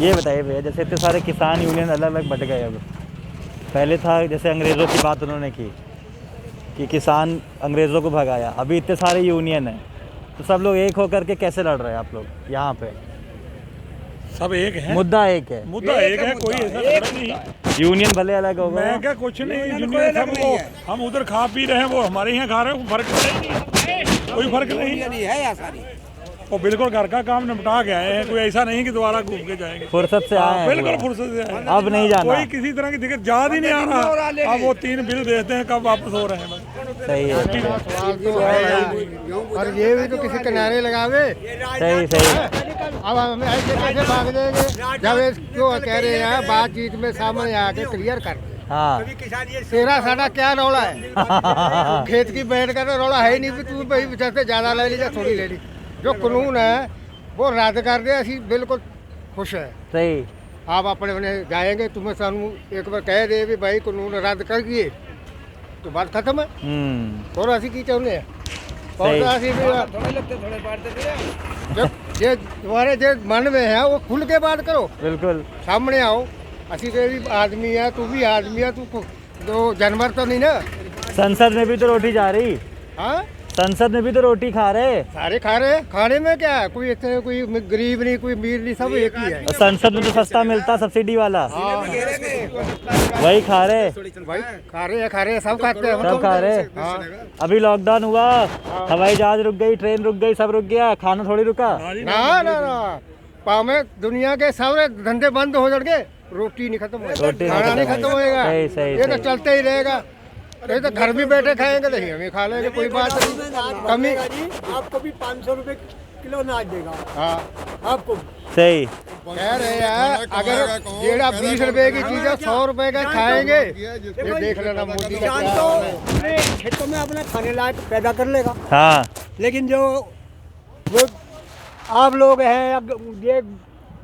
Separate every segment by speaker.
Speaker 1: ये बताइए भैया, जैसे इतने सारे किसान यूनियन अलग अलग बट गए अब, पहले था जैसे अंग्रेज़ों की बात उन्होंने की कि किसान अंग्रेज़ों को भगाया, अभी इतने सारे यूनियन हैं, तो सब लोग एक होकर के कैसे लड़ रहे हैं आप लोग यहाँ पे?
Speaker 2: सब एक है,
Speaker 1: मुद्दा एक है,
Speaker 2: मुद्दा एक है, कोई ऐसा झगड़ा नहीं।
Speaker 1: यूनियन भले अलग हो गए।
Speaker 2: मैं क्या कुछ नहीं, यूनियन सब वो हम उधर खा पी रहे हैं, वो हमारे यहाँ खा रहे हैं, फर्क नहीं, कोई फर्क नहीं है। वो बिल्कुल घर का काम निपटा के आए हैं, कोई ऐसा नहीं कि दोबारा घूम के जाएंगे।
Speaker 1: फुर्सत से आए हैं,
Speaker 2: बिल्कुल फुर्सत से आए हैं।
Speaker 1: अब नहीं जाना।
Speaker 2: कोई किसी तरह की दिक्कत याद ही नहीं आ रहा। अब वो 3 बिल देते हैं, कब वापस हो रहे हैं बस।
Speaker 1: सही है,
Speaker 3: और ये भी तो किसी किनारे लगावे।
Speaker 1: सही सही।
Speaker 3: अब हम ऐसे कैसे भाग जाएंगे जब इसको कह रहे हैं बातचीत में सामने आके क्लियर कर दे।
Speaker 1: हाँ
Speaker 3: तेरा साਡਾ क्या रौला है? खेत की बैठ कर रौला है ही नहीं भी तू भाई जैसे ज्यादा ले ली या थोड़ी ले ली। जो कानून है वो रद्द कर दे, असी बिल्कुल खुश है।
Speaker 1: सही।
Speaker 3: आप अपने अपने जाएंगे, तुम्हें सानू एक बार कह दे भी भाई कानून रद्द कर दिए तो बात खत्म है। और असी की चाहते हैं और असी जो तुम्हारे जो मन में है वो खुल के बात करो,
Speaker 1: बिल्कुल
Speaker 3: सामने आओ। असी तो भी आदमी है, तू भी आदमी है, तू तो जानवर तो नहीं ना।
Speaker 1: संसद में भी तो रोटी जा रही।
Speaker 3: हाँ
Speaker 1: संसद में भी तो रोटी खा रहे।
Speaker 3: सारे खा रहे हैं। खाने में क्या है, कोई इतने कोई गरीब नहीं कोई अमीर नहीं, सब एक ही है।
Speaker 1: संसद में तो सस्ता मिलता सब्सिडी वाला, वही खा रहे।
Speaker 3: भाई खा रहे हैं सब खाते हैं।
Speaker 1: सब खा रहे। अभी लॉकडाउन हुआ, हवाई जहाज रुक गई, ट्रेन रुक गई, सब रुक गया, खाना थोड़ी रुका।
Speaker 3: ना ना ना पाव में दुनिया के सारे धंधे बंद हो जाएंगे, रोटी नहीं खत्म होगा, खाना नहीं खत्म होएगा। ये तो चलते ही रहेगा। ये तो घर भी बैठे खाएंगे तो हम ही खा लेंगे, कोई बात नहीं। कमी
Speaker 4: आपको भी 500 रुपए किलो अनाज देगा।
Speaker 3: हाँ
Speaker 4: आपको
Speaker 1: सही।
Speaker 3: कह रहे हैं अगर जेड़ा 20 रुपए की चीज है 100 रुपए का खाएंगे। ये देख लेना मोदी का
Speaker 4: किसान
Speaker 3: क्या
Speaker 4: तो
Speaker 3: हाल है।
Speaker 4: अपने खेतों में अपना खाने लायक पैदा कर लेगा,
Speaker 1: हाँ
Speaker 4: लेकिन जो वो आप लोग हैं या ये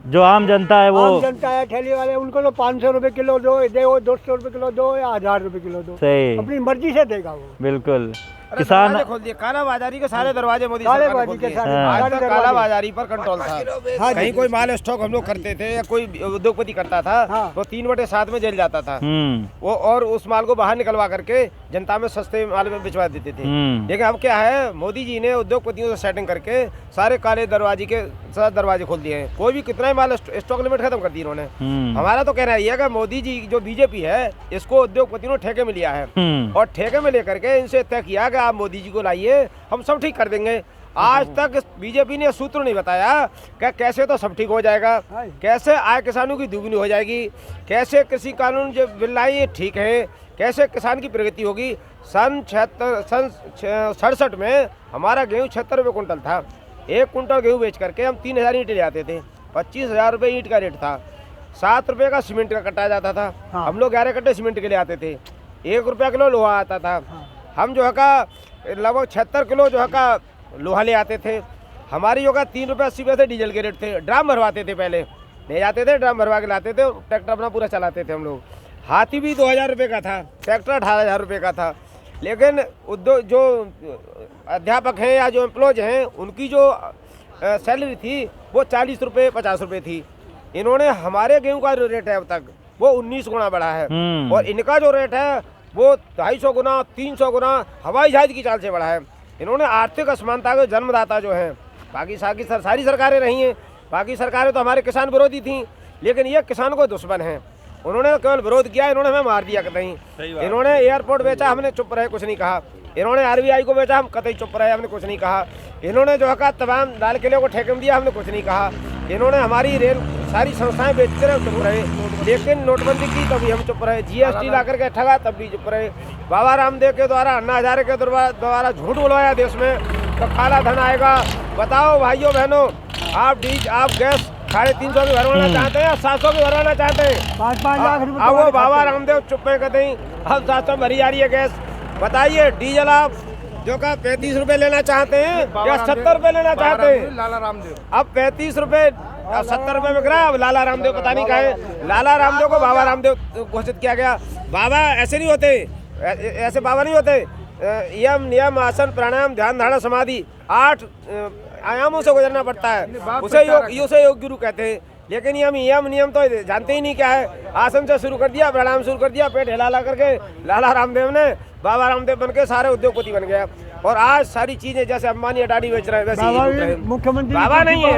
Speaker 1: जो आम जनता है वो
Speaker 4: आम जनता है, ठेले वाले, उनको तो 500 रुपए किलो दो, 200 रुपए किलो दो या 1000 रुपए किलो दो,
Speaker 1: सही।
Speaker 4: अपनी मर्जी से देगा वो।
Speaker 1: बिल्कुल। किसान
Speaker 5: खोल दिए, काला बाजारी के सारे दरवाजे मोदी
Speaker 4: काले
Speaker 5: सरकार ने
Speaker 4: बाजी
Speaker 5: खोल
Speaker 4: के
Speaker 5: दिए।
Speaker 4: सारे
Speaker 1: हाँ।
Speaker 5: आज तक काला बाजारी पर कंट्रोल था।
Speaker 4: हाँ
Speaker 5: कहीं
Speaker 4: जी।
Speaker 5: कोई माल स्टॉक हम लोग करते थे या कोई उद्योगपति करता था
Speaker 4: हाँ।
Speaker 5: तो 3/7 में जेल जाता था वो, और उस माल को बाहर निकलवा करके जनता में सस्ते माल में बिचवा देते थे। लेकिन अब क्या है, मोदी जी ने उद्योगपतियों से सेटिंग करके सारे काले दरवाजे के सारे दरवाजे खोल दिए हैं। कोई भी कितना ही माल स्टॉक लिमिट खत्म कर दी इन्होंने। हमारा तो कहना ये है कि मोदी जी जो बीजेपी है इसको उद्योगपतियों ने ठेके में लिया है, और ठेके में लेकर के इनसे तय किया कि आप मोदी जी को लाइए, हम सब ठीक कर देंगे। आज तक बीजेपी ने सूत्र नहीं बताया कि कैसे तो सब ठीक हो जाएगा, कैसे आय किसानों की दुगनी हो जाएगी, कैसे कृषि कानून जो बिल लाई ठीक है, कैसे किसान की प्रगति होगी। सन 67 में हमारा गेहूँ 76 रुपये कुंटल था। 1 कुंटल गेहूँ बेच करके हम 3000 ईंटें ले आते थे। 25,000 रुपये ईंट का रेट था। 7 रुपये का सीमेंट का कट्टा जाता था। हम लोग 11 कट्टे सीमेंट के ले आते थे। 1 रुपया किलो लोहा आता था। हम जो है का लगभग 76 किलो जो है का लोहा ले आते थे। हमारी जो का 3 रुपये 80 पैसे डीजल के रेट थे। ड्राम भरवाते थे, पहले ले जाते थे, ड्राम भरवा के लाते थे, ट्रैक्टर अपना पूरा चलाते थे हम लोग। हाथी भी 2000 रुपये का था, ट्रैक्टर 18,000 रुपये का था। लेकिन उद्योग जो अध्यापक हैं या जो एम्प्लॉयज हैं उनकी जो सैलरी थी वो 40 रुपये 50 रुपये थी। इन्होंने हमारे गेहूं का जो रेट है अब तक वो 19 गुना बढ़ा है, और इनका जो रेट है वो 250 गुना 300 गुना हवाई जहाज की चाल से बढ़ा है। इन्होंने आर्थिक असमानता के जन्मदाता जो हैं, बाकी सारी सरकारें रही हैं, बाकी सरकारें तो हमारे किसान विरोधी थीं, लेकिन ये किसान को दुश्मन हैं। उन्होंने केवल विरोध किया, इन्होंने हमें मार दिया कतई। इन्होंने एयरपोर्ट बेचा, हमने चुप रहे, कुछ नहीं कहा। इन्होंने RBI को बेचा, हम कतई चुप रहे, हमने कुछ नहीं कहा। इन्होंने जो है तमाम लाल किले को ठेके में दिया, हमने कुछ नहीं कहा। इन्होंने हमारी रेल सारी संस्थाएं बेचते रहे, चुप रहे। लेकिन नोटबंदी की तभी हम चुप रहे, GST ला करके ठगा तब भी चुप रहे। बाबा रामदेव के द्वारा, अन्ना हजारे के द्वारा झूठ बोलवाया देश में तो काला धन आएगा। बताओ भाइयों बहनों, आप गैस 350 की भरवाना चाहते हैं या 700 की भरवाना चाहते हैं?
Speaker 4: 5-5 लाख रुपए।
Speaker 5: अब वो बाबा रामदेव चुप है कहते हैं, अब 700 भरी जा रही है गैस। बताइए डीजल आप जो का 35 रुपए लेना चाहते हैं या 70 रुपए लेना चाहते हैं?
Speaker 3: लाला रामदेव
Speaker 5: अब 35 रुपए, अब 70 रुपए बिक रहा है। अब लाला रामदेव पता नहीं कहा है, लाला रामदेव को बाबा रामदेव घोषित किया गया। बाबा ऐसे नहीं होते, ऐसे बाबा नहीं होते। यम नियम आसन प्राणायाम ध्यान धारणा समाधि 8 आयामों से गुजरना पड़ता है। उसे योग गुरु कहते हैं। लेकिन ये नियम तो जानते ही नहीं क्या है। आसन से शुरू कर दिया, प्राणायाम शुरू कर दिया, पेट हिला करके लाला रामदेव ने बाबा रामदेव बन के सारे उद्योगपति बन गया। और आज सारी चीजें जैसे अंबानी अडानी बेच रहे हैं वैसे ही
Speaker 4: मुख्यमंत्री
Speaker 5: बाबा नहीं है,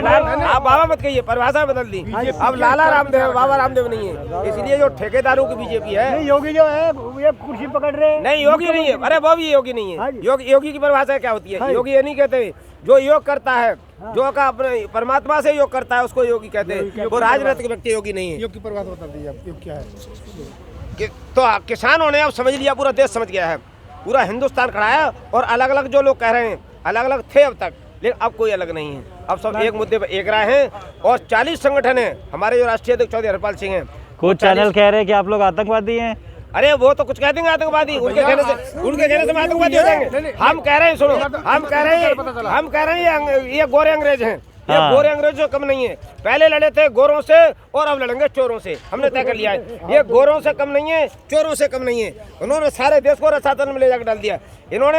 Speaker 5: आप बाबा मत कहिए, परिभाषा बदल दी। अब लाला रामदेव बाबा रामदेव नहीं है। इसलिए जो ठेकेदारों की बीजेपी है,
Speaker 4: योगी जो है ये कुर्सी पकड़ रहे हैं।
Speaker 5: नहीं योगी नहीं है, अरे वो भी योगी नहीं है। योगी की परिभाषा क्या होती है? योगी ये नहीं कहते, जो योग करता है, जो का अपने परमात्मा से योग करता है उसको योगी कहते हैं। वो राजनीतिक व्यक्ति योगी नहीं है।
Speaker 3: योग की परिभाषा बता दीजिए आप, योग क्या है?
Speaker 5: तो किसानों ने अब समझ लिया, पूरा देश समझ गया है, पूरा हिंदुस्तान खड़ा है। और अलग अलग जो लोग कह रहे हैं, अलग अलग थे अब तक, लेकिन अब कोई अलग नहीं है। अब सब एक मुद्दे पर एक राय हैं। और 40 संगठन हैं। हमारे जो राष्ट्रीय अध्यक्ष चौधरी हरपाल सिंह हैं,
Speaker 1: कुछ चैनल कह रहे हैं कि आप लोग आतंकवादी हैं।
Speaker 5: अरे वो तो कुछ कह देंगे आतंकवादी, उनके कहने से हम आतंकवादी हो जाएंगे। हम कह रहे हैं, सुनो, हम कह रहे हैं ये गोरे अंग्रेज हैं। ये गोरे अंग्रेजों कम नहीं है। पहले लड़े थे गोरों से और अब लड़ेंगे चोरों से। हमने तय कर लिया है, ये गोरों से कम नहीं है, चोरों से कम नहीं है। उन्होंने सारे देश को रसातल में ले जाकर डाल दिया। इन्होंने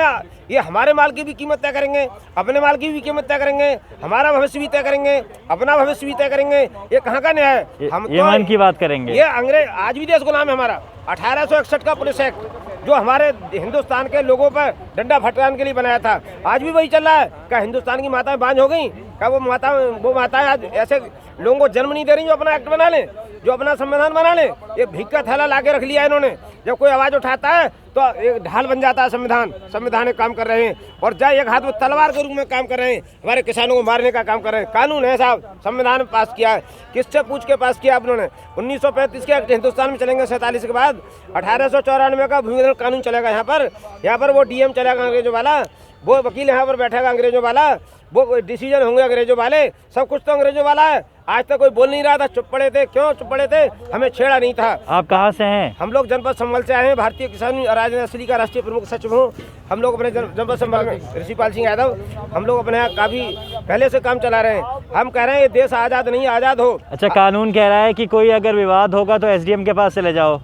Speaker 5: ये हमारे माल की भी कीमत तय करेंगे, अपने माल की भी कीमत तय करेंगे, हमारा भविष्य भी तय करेंगे, अपना भविष्य भी तय करेंगे। ये कहाँ का न्याय है? हम
Speaker 1: ये मन की बात करेंगे।
Speaker 5: ये अंग्रेज आज भी देश गुलाम है हमारा। 1861 का पुलिस एक्ट जो हमारे हिंदुस्तान के लोगों पर डंडा फटकाने के लिए बनाया था, आज भी वही चल रहा है। क्या हिंदुस्तान की माताएं बांझ हो गई? क्या वो माताएं आज ऐसे लोगों को जन्म नहीं दे रही जो अपना एक्ट बना लें, जो अपना संविधान बना लें? ये भीख का थैला लाके रख लिया इन्होंने। जब कोई आवाज उठाता है तो एक ढाल बन जाता है संविधान काम कर रहे हैं। और जब एक हाथ में तलवार के रूप में काम कर रहे हैं, हमारे किसानों को मारने का काम कर रहे हैं। कानून है साहब, संविधान पास किया है, किससे पूछ के पास किया उन्होंने? 1935 के एक्ट हिंदुस्तान में चलेंगे 47 के बाद। 1894 का भूमि कानून चलेगा यहाँ पर वो डीएम चलेगा अंग्रेजों वाला, वो वकील यहाँ पर बैठेगा अंग्रेजों वाला, वो डिसीजन होंगे अंग्रेजों वाले, सब कुछ तो अंग्रेजों वाला है। आज तक कोई बोल नहीं रहा था, चुप पड़े थे। क्यों चुप पड़े थे? हमें छेड़ा नहीं था।
Speaker 1: आप कहाँ से हैं?
Speaker 5: हम लोग जनपद संभल से आए हैं। भारतीय किसान राज्य असली का राष्ट्रीय प्रमुख सचिव हूँ। हम लोग अपने जनपद संभल में ऋषिपाल सिंह यादव, हम लोग अपने यहाँ काफी पहले से काम चला रहे हैं। हम कह रहे हैं ये देश आज़ाद नहीं आज़ाद हो।
Speaker 1: अच्छा, कानून कह रहा है कि कोई अगर विवाद होगा तो एसडीएम के पास चले जाओ।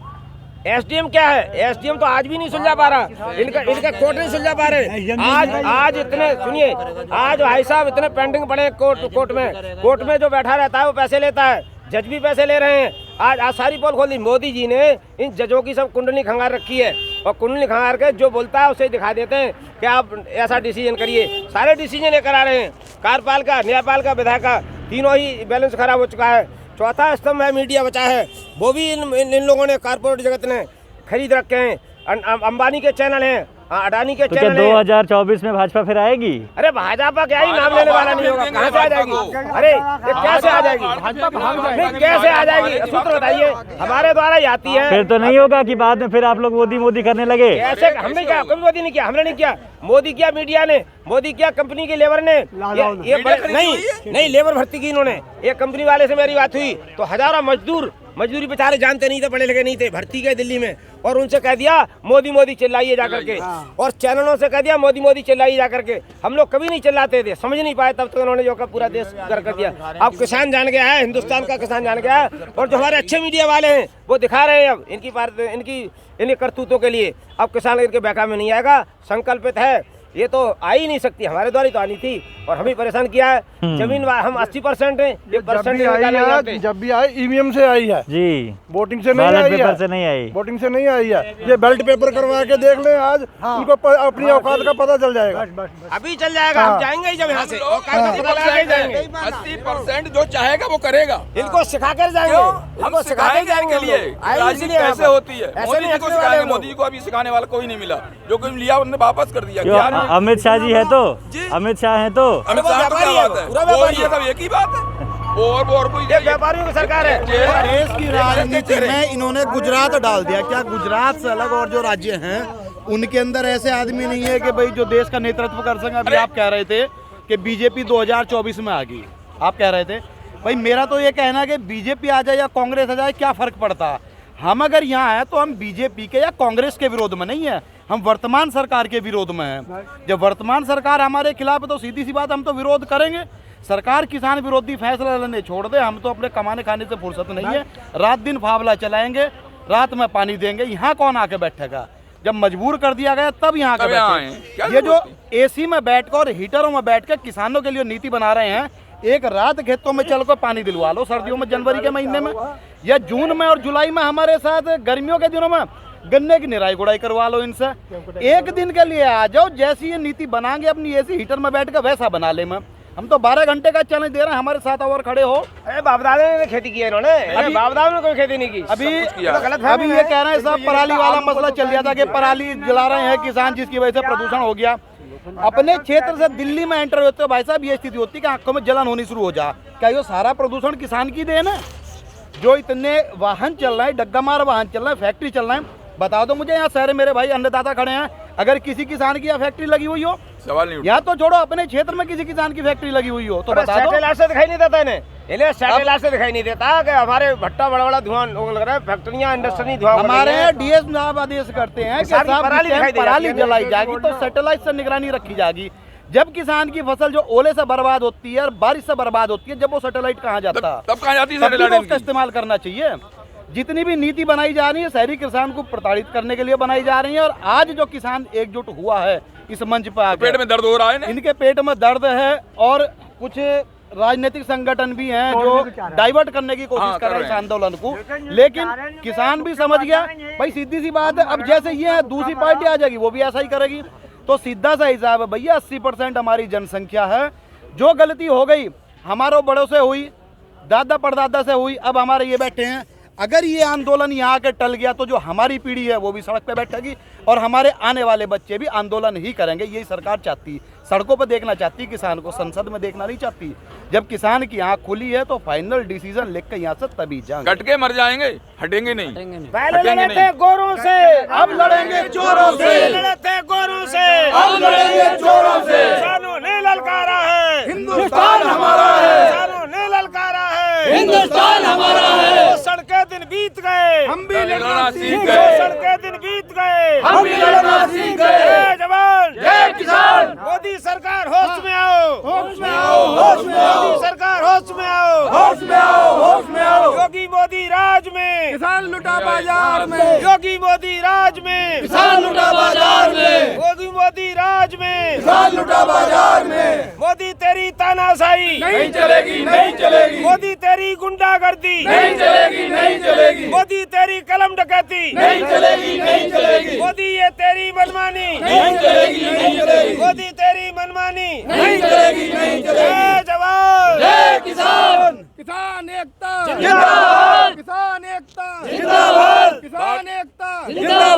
Speaker 5: एसडीएम क्या है? एसडीएम तो आज भी नहीं सुलझा पा रहा, इनका कोर्ट नहीं सुलझा पा रहे। आज इतने सुनिए, आज भाई साहब इतने पेंडिंग पड़े कोर्ट में जो बैठा रहता है वो पैसे लेता है, जज भी पैसे ले रहे हैं। आज सारी पोल खोल दी। मोदी जी ने इन जजों की सब कुंडली खंगार रखी है, और कुंडली खंगार के जो बोलता है उसे दिखा देते हैं कि आप ऐसा डिसीजन करिए। सारे डिसीजन लेकर आ रहे हैं, कार्यपाल का, न्यायपाल का, विधायक का, तीनों ही बैलेंस खराब हो चुका है। चौथा स्तंभ है मीडिया बचा है, वो भी इन लोगों ने, कारपोरेट जगत ने खरीद रखे हैं। अंबानी के चैनल हैं, अडानी के चैनल हैं।
Speaker 1: 2024 में भाजपा फिर आएगी?
Speaker 5: अरे भाजपा क्या ही नाम लेने वाला नहीं होगा, कहाँ से आ जाएगी? अरे ये कैसे आ जाएगी? कैसे आ जाएगी? सूत्र बताइए, हमारे द्वारा ही आती है।
Speaker 1: फिर तो नहीं होगा कि बाद में फिर आप लोग मोदी करने लगे?
Speaker 5: कैसे? हमने क्या, कभी मोदी नहीं किया, हमने नहीं किया। मोदी किया मीडिया ने, मोदी किया कंपनी के लेबर ने। नहीं लेबर भर्ती की इन्होंने। एक कंपनी वाले से मेरी बात हुई तो हजारों मजदूरी बेचारे जानते नहीं थे, पढ़े लिखे नहीं थे, भर्ती गए दिल्ली में, और उनसे कह दिया मोदी चिल्लाइए जा करके। और चैनलों से कह दिया मोदी चिल्लाइए जा करके। हम लोग कभी नहीं चिल्लाते थे, समझ नहीं पाए, तब तक उन्होंने जो पूरा देश कर दिया। अब किसान जान गया है, हिंदुस्तान का किसान जान गया है। और जो हमारे अच्छे मीडिया वाले हैं वो दिखा रहे हैं अब इनकी करतूतों के लिए। अब किसान इनके बहका में नहीं आएगा, संकल्पित है। ये तो आ ही नहीं सकती, हमारे द्वारा तो आनी थी, और हमें परेशान किया है। जमीन हम 80% है, 1%
Speaker 3: जब भी आई ईवीएम से आई है
Speaker 1: जी,
Speaker 3: वोटिंग से नहीं आई है,
Speaker 1: से नहीं आई,
Speaker 3: वोटिंग से नहीं आई है। ये बेल्ट पेपर करवा के देख ले, आज उनको अपनी औकात का पता चल जाएगा।
Speaker 5: अभी चल जाएगा, हम जाएंगे ही जब यहाँ से।
Speaker 6: 80% जो चाहेगा वो करेगा।
Speaker 5: इनको सिखा कर जाएंगे,
Speaker 6: हम सिखाएंगे जाएंगे लिए राजनीति कैसे होती है। मोदी जी को सिखाएंगे, मोदी जी को अभी सिखाने वाला कोई नहीं मिला, जो कोई लिया उन्होंने वापस कर दिया।
Speaker 1: अमित शाह जी है तो, अमित शाह है तो,
Speaker 6: अमित शाह तो क्या बात है, वो ये सब एक ही बात है। और कोई
Speaker 5: व्यापारियों की सरकार है।
Speaker 7: देश की राजनीति में इन्होंने गुजरात डाल दिया। क्या गुजरात से अलग और जो राज्य हैं उनके अंदर ऐसे आदमी नहीं है कि भाई जो देश का नेतृत्व कर सके? अभी आप कह रहे थे कि बीजेपी 2024 में आ गई, आप कह रहे थे। भाई मेरा तो ये कहना है कि बीजेपी आ जाए या कांग्रेस आ जाए, क्या फर्क पड़ता है? हम अगर यहाँ हैं तो हम बीजेपी के या कांग्रेस के विरोध में नहीं है, हम वर्तमान सरकार के विरोध में हैं। जब वर्तमान सरकार हमारे खिलाफ है तो सीधी सी बात, हम तो विरोध करेंगे। सरकार किसान विरोधी फैसला लेने छोड़ दे, हम तो अपने कमाने खाने से फुर्सत नहीं है। रात दिन फावला चलाएंगे, रात में पानी देंगे। यहाँ कौन आके बैठेगा? जब मजबूर कर दिया गया तब यहाँ के बैठे। ये जो एसी में बैठकर और हीटरों में बैठ के किसानों के लिए नीति बना रहे हैं, एक रात खेतों में चल कर पानी दिलवा लो सर्दियों में, जनवरी के महीने में या जून में और जुलाई में हमारे साथ गर्मियों के दिनों में गन्ने की निराई गुड़ाई करवा लो इनसे। एक दिन के लिए आ जाओ, जैसी ये नीति बनाएंगे अपनी एसी हीटर में बैठ कर वैसा बना ले। मैं हम तो 12 घंटे का चैलेंज दे रहे हैं, हमारे साथ और खड़े हो।
Speaker 5: अरे बाप दादा ने खेती की है इन्होंने, अभी बाप दादा ने कोई खेती नहीं की।
Speaker 7: अभी ये कह रहे हैं सब पराली वाला मसला चल रहा था कि पराली जला रहे हैं किसान, जिसकी वजह से प्रदूषण हो गया। अपने क्षेत्र से दिल्ली में एंटर होते हो भाई साहब, ये स्थिति होती है कि आंखों में जलन होनी शुरू हो जा। क्या ये सारा प्रदूषण किसान की देन है? जो इतने वाहन चल रहे हैं, डग्गा मार वाहन चल रहे हैं, फैक्ट्री चल रहे हैं, बता दो मुझे। यहाँ शहर मेरे भाई अन्नदाता खड़े हैं, अगर किसी किसान की यहाँ फैक्ट्री लगी हुई हो,
Speaker 6: सवाल नहीं।
Speaker 7: या तो छोड़ो अपने क्षेत्र में किसी किसान की फैक्ट्री लगी हुई हो तो बता दो।
Speaker 5: सैटेलाइट से दिखाई नहीं देता इन्हें सैटेलाइट से दिखाई नहीं देता कि हमारे भट्टा बड़ा बड़ा धुआं लग रहा है, फैक्ट्रियां इंडस्ट्री धुआं।
Speaker 7: हमारे डीएस साहब आदेश करते हैं कि पराली जलाई जाएगी तो सैटेलाइट से निगरानी रखी जाएगी। जब किसान की फसल जो ओले से बर्बाद होती है और बारिश से बर्बाद होती है, जब वो सैटेलाइट कहाँ जाता है,
Speaker 6: तब कहाँ जाती है
Speaker 7: सैटेलाइट? उसका इस्तेमाल करना चाहिए। जितनी भी नीति बनाई जा रही है शहरी किसान को प्रताड़ित करने के लिए बनाई जा रही है। और आज जो किसान एकजुट हुआ है इस मंच पर आकर,
Speaker 6: पेट में दर्द हो रहा है ना?
Speaker 7: इनके पेट में दर्द है और कुछ राजनीतिक संगठन भी हैं जो डाइवर्ट करने की कोशिश कर रहे हैं इस आंदोलन को। लेकिन किसान भी समझ गया भाई, सीधी सी बात है, अब जैसे ये है दूसरी पार्टी आ जाएगी वो भी ऐसा ही करेगी। तो सीधा सा हिसाब है भैया, 80% हमारी जनसंख्या है। जो गलती हो गई हमारे बड़ों से हुई, दादा परदादा से हुई, अब हमारे ये बैठे हैं। अगर ये आंदोलन यहाँ के टल गया तो जो हमारी पीढ़ी है वो भी सड़क पे बैठेगी और हमारे आने वाले बच्चे भी आंदोलन ही करेंगे। यही सरकार चाहती है, सड़कों पर देखना चाहती है किसान को, संसद में देखना नहीं चाहती। जब किसान की आंख खुली है तो फाइनल डिसीजन लेकर यहाँ से तभी जाएंगे।
Speaker 6: कट के मर जाएंगे, हटेंगे नहीं।
Speaker 5: पहले लड़े थे गोरों से,
Speaker 7: अब लड़ेंगे चोरों से।
Speaker 5: लड़े थे गोरों से,
Speaker 7: अब लड़ेंगे चोरों से।
Speaker 5: किसानों ने ललकारा है,
Speaker 7: हिंदुस्तान हमारा है।
Speaker 5: किसानों ने ललकारा है,
Speaker 7: हिंदुस्तान हमारा है।
Speaker 5: सड़के दिन बीत गए,
Speaker 7: हम भी लड़ना सीख
Speaker 5: गए,
Speaker 7: गए।
Speaker 5: सड़के दिन बीत गए,
Speaker 7: हम भी लड़ना सीख गए।
Speaker 5: जय जवान
Speaker 7: जय किसान।
Speaker 5: मोदी सरकार होश में आओ,
Speaker 7: होश में आओ, होश में आओ।
Speaker 5: मोदी सरकार होश में आओ,
Speaker 7: होश में आओ, होश में आओ।
Speaker 5: योगी मोदी राज में
Speaker 7: किसान लुटा बाजार में,
Speaker 5: योगी मोदी राज में,
Speaker 7: किसान लुटा बाजार में,
Speaker 5: योगी मोदी राज में,
Speaker 7: किसान लुटा बाजार में।
Speaker 5: मोदी तेरी तानाशाही
Speaker 7: नहीं चलेगी, नहीं चलेगी,
Speaker 5: मोदी तेरी गुंडागर्दी
Speaker 7: नहीं चलेगी, नहीं चलेगी,
Speaker 5: मोदी तेरी कलम डकैती
Speaker 7: नहीं चलेगी, नहीं चलेगी,
Speaker 5: मोदी ये तेरी मनमानी
Speaker 7: नहीं चलेगी, नहीं चलेगी,
Speaker 5: मोदी तेरी मनमानी
Speaker 7: नहीं चलेगी, नहीं चलेगी।
Speaker 5: जय जवान
Speaker 7: जय किसान।
Speaker 3: किसान एकता
Speaker 7: जिंदाबाद,
Speaker 3: किसान एकता
Speaker 7: जिंदाबाद,
Speaker 3: किसान एकता
Speaker 7: जिंदाबाद।